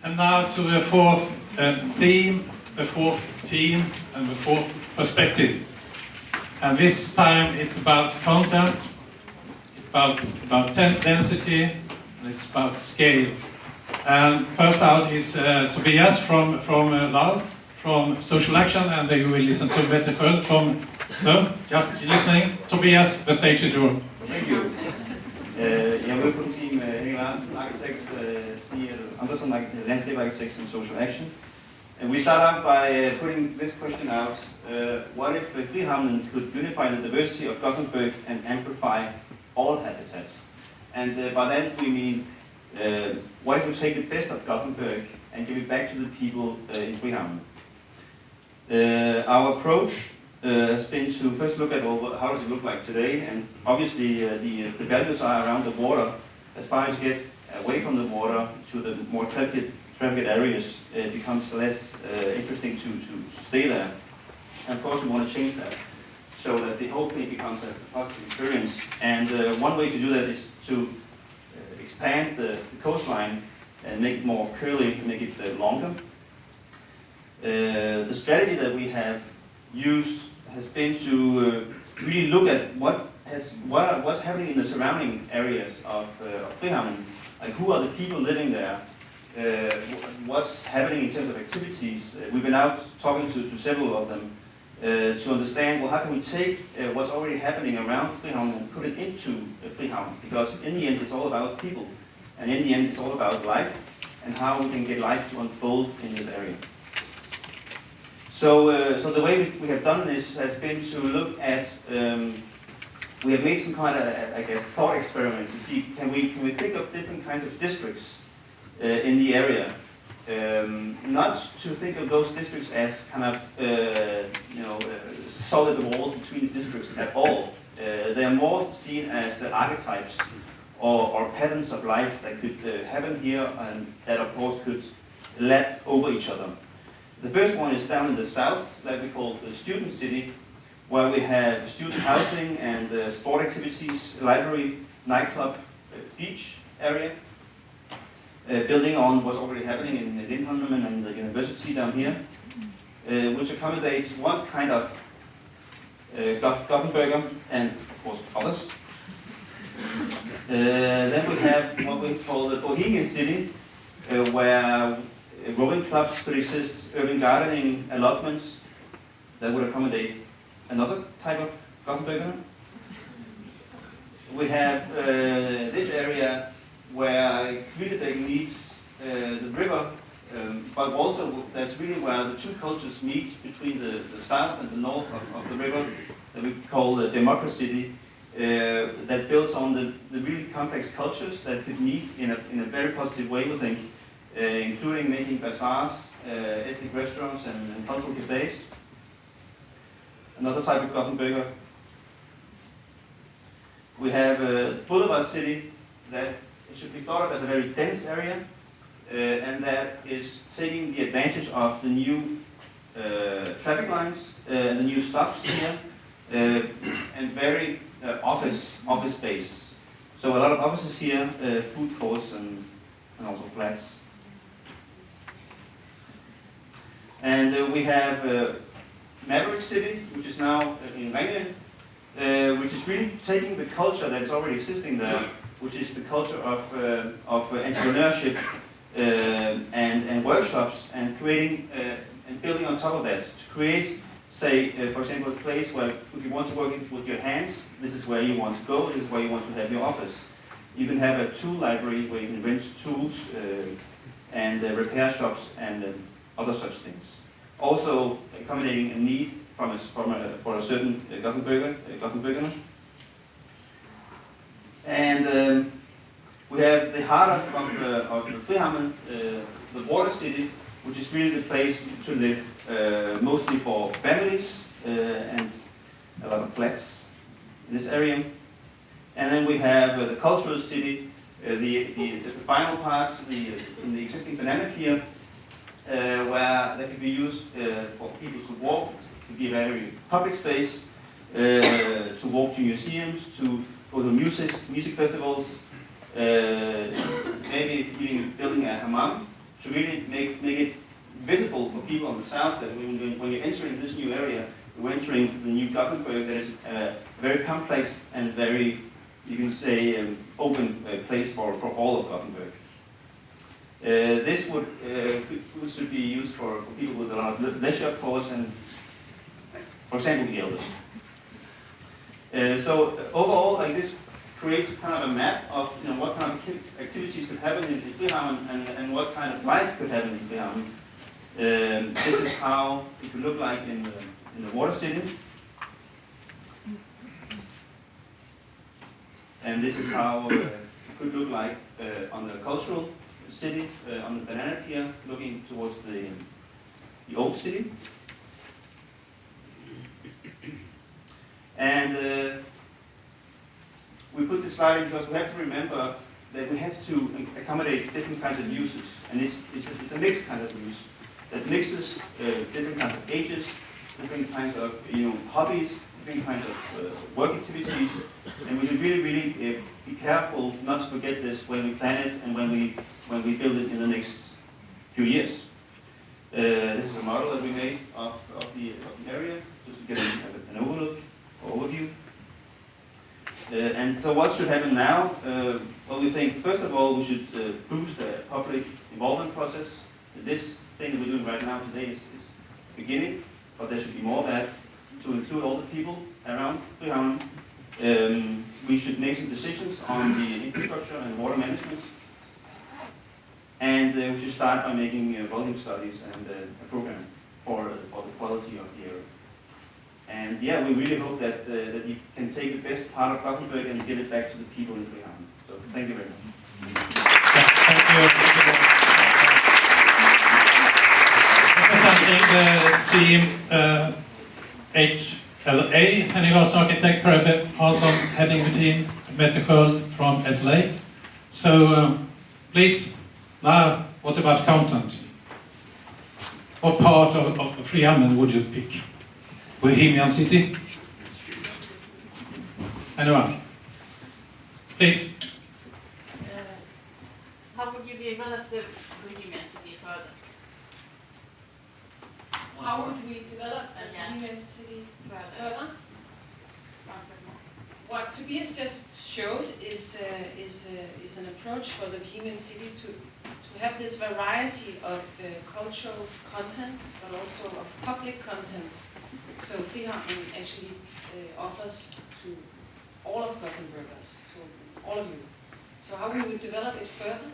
And now to the fourth theme, the fourth team, and the fourth perspective. And this time it's about content, about density, and it's about scale. And first out is Tobias from Lal, from Social Action, and you will listen to Bette Sköld from just listening. Tobias, the stage is yours. Thank you. Jeg er ude på team Henning Larsen, Architects, Stig Andersen, Landscape Architects and Social Action. And we start off by putting this question out. What if Frihamnen could unify the diversity of Gothenburg and amplify all habitats? And by that we mean, what if we take the best of Gothenburg and give it back to the people in Frihamnen? Our approach has been to first look at how does it look like today, and obviously the values are around the water. As far as you get away from the water to the more trafficked areas, it becomes less interesting to stay there. And of course we want to change that so that the whole thing becomes a positive experience. And one way to do that is to expand the coastline and make it more curly, make it longer. The strategy that we have used has been to really look at what's happening in the surrounding areas of Frihamnen. Like, who are the people living there? What's happening in terms of activities? We've been out talking to several of them to understand, well, how can we take what's already happening around Frihamnen and put it into Frihamnen? Because in the end, it's all about people, and in the end, it's all about life and how we can get life to unfold in this area. So the way we have done this has been to look at, we have made some kind of, I guess, thought experiment to see, can we think of different kinds of districts in the area? Not to think of those districts as kind of, solid walls between the districts at all. They are more seen as archetypes or patterns of life that could happen here, and that of course could lap over each other. The first one is down in the south, that we call the student city, where we have student housing and sport activities, library, nightclub, beach area, building on what's already happening in Frihamnen and the university down here, which accommodates one kind of Gothenburger and of course others. Then we have what we call the Bohemian city, where rowing clubs could exist, urban gardening allotments that would accommodate another type of Gothenburger. We have this area where Kvitebæk meets the river, but also that's really where the two cultures meet between the south and the north of the river, that we call the democracy, that builds on the really complex cultures that could meet in a very positive way, we think. Including making bazaars, ethnic restaurants, and cultural cafes. Another type of Gothenburger. We have Boulevard City, that it should be thought of as a very dense area, and that is taking the advantage of the new traffic lines, the new stops here, and very office-based. So a lot of offices here, food courts, and also flats. And we have Maverick City, which is now in Ringön, which is really taking the culture that is already existing there, which is the culture of entrepreneurship and workshops, and creating and building on top of that to create, say, for example, a place where if you want to work with your hands, this is where you want to go, this is where you want to have your office. You can have a tool library where you can rent tools and repair shops and other such things. Also accommodating a need for a certain Gothenburger. And we have the heart of Frihamnen, the water city, which is really the place to live, mostly for families and a lot of flats in this area. And then we have the cultural city, the final part in the existing banana here, where that can be used for people to walk, to be a very public space, to walk to museums, to go to music festivals, maybe even building a hammam to really make it visible for people on the south that when you're entering this new area, you're entering the new Gothenburg that is a very complex and very, you can say, open place for all of Gothenburg. This should be used for people with a lot of leisure, of course, and for example, the elders. So overall, like this creates kind of a map of what kind of activities could happen in Frihamnen and what kind of life could happen in Frihamnen. This is how it could look like in the water city. And this is how it could look like on the cultural city, on the banana pier, looking towards the old city. And we put this slide in because we have to remember that we have to accommodate different kinds of uses. And it's a mixed kind of use that mixes different kinds of ages, different kinds of hobbies, different kinds of work activities. And we should really be careful not to forget this when we plan it and when we build it in the next few years. This is a model that we made of the area, just to get an overview. And so what should happen now? Well, we think, first of all, we should boost the public involvement process. This thing that we're doing right now today is beginning, but there should be more of that to include all the people around Frihamnen. We should make some decisions on the infrastructure and water management. And we should start by making volume studies and a program for the quality of the area. And yeah, we really hope that you can take the best part of Gothenburg and give it back to the people in Frihamnen. So thank you very much. Thank you. Representing the team HLA, Henning Architect, Private Hansson, heading the team, Mette Sköld from SLA. So please, now what about content? What part of Frihamnen would you pick? Bohemian City? Anyone? Please. How would you develop the Bohemian City further? How would we develop a Bohemian City further? What Tobias just showed is an approach for the Bohemian City to have this variety of cultural content, but also of public content. So Frihamnen actually offers to all of Gothenburgers, to all of you. So how we would develop it further?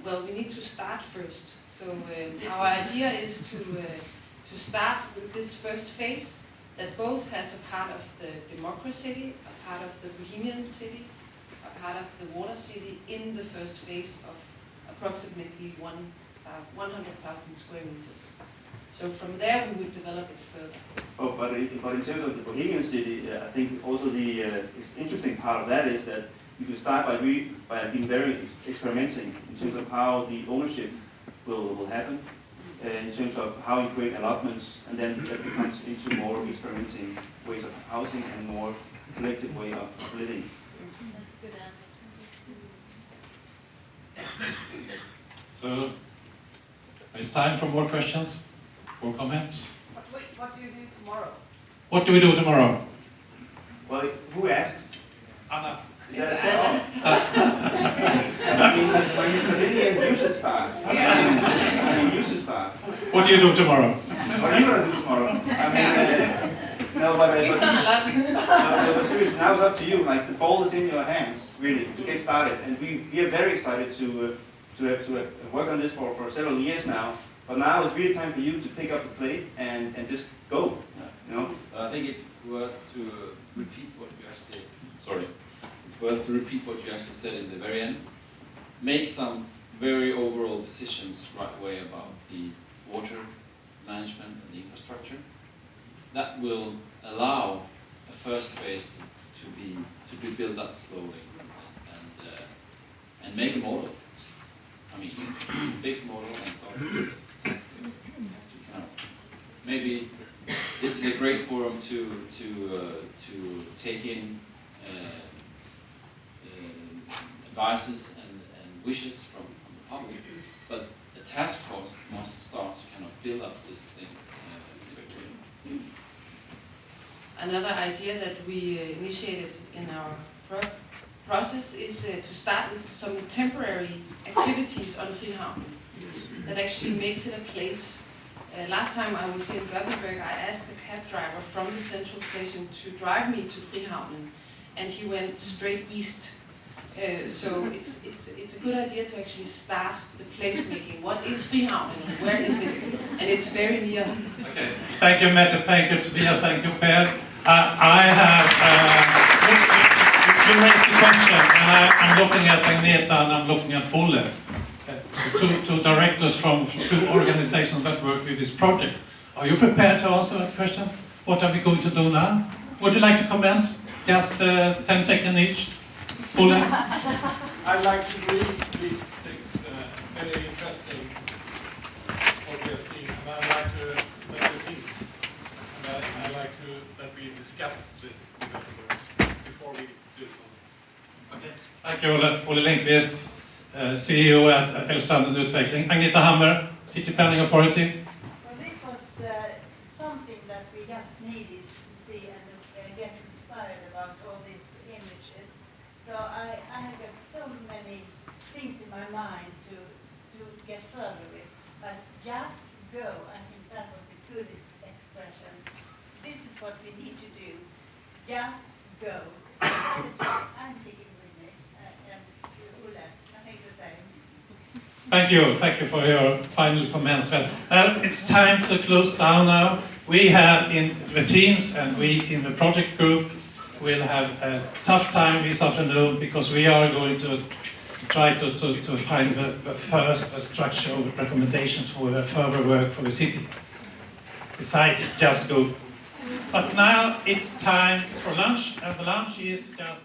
Well, we need to start first. So our idea is to start with this first phase that both has a part of the democracy, a part of the Bohemian City, a part of the water city in the first phase of approximately 100,000 square meters. So from there we would develop it further. Oh, but in terms of the Bohemian City, I think also the interesting part of that is that you can start by being very experimenting in terms of how the ownership will happen, in terms of how you create allotments, and then that becomes into more experimenting ways of housing and more collective way of living. That's a good answer. So it's time for more questions, more comments. What do you do tomorrow? What do we do tomorrow? Well, who asks? Anna. Is that a second? I mean, because in the end you should start. I mean, you should start. What do you do tomorrow? What are you going to do tomorrow? I mean, no, but seriously, now it's up to you. Like, the ball is in your hands, really, to get started. And we are very excited to work on this for several years now. But now it's really time for you to pick up the plate and just go. You know? I think it's worth to repeat what you actually Sorry. It's worth to repeat what you actually said in the very end. Make some very overall decisions right away about the water management and the infrastructure. That will allow a first phase to be built up slowly and make a model. I mean, big model and so on. Maybe this is a great forum to take in advices and wishes from the up. But the task force must start to kind of build up this thing. Another idea that we initiated in our process is to start with some temporary activities on Frihamnen that actually makes it a place. Last time I was here in Gothenburg, I asked the cab driver from the central station to drive me to Frihamnen, and he went straight east. So it's a good idea to actually start the placemaking. What is Frihamnen? Where is it? And it's very near. Okay. Thank you, Mette. Thank you, Tobias. Thank you, Per. I have, you raised the question, and I'm looking at Agneta and I'm looking at Olle, two directors from two organizations that work with this project. Are you prepared to answer that question? What are we going to do now? Would you like to comment? Just 10 seconds each. Olle? I'd like to read these things, very interesting what we have seen, and I'd like to that we think, and I'd like to that we discuss this before we do so. Okay. Thank you, Olle Lindqvist, CEO at Älvstaden Utveckling. Agneta Hammer, City Planning Authority. Well, this was something that we just needed to see and get inspired about all these images. So I have got so many things in my mind to get further with, but just go, I think that was a good expression. This is what we need to do, just go. That is what I'm taking with me, and Ulla, I think the same. Thank you for your final comments. Well, it's time to close down now. We have in the teams and we in the project group will have a tough time this afternoon because we are going to try to find the first structure of recommendations for the further work for the city. Besides just go. But now it's time for lunch, and the lunch is just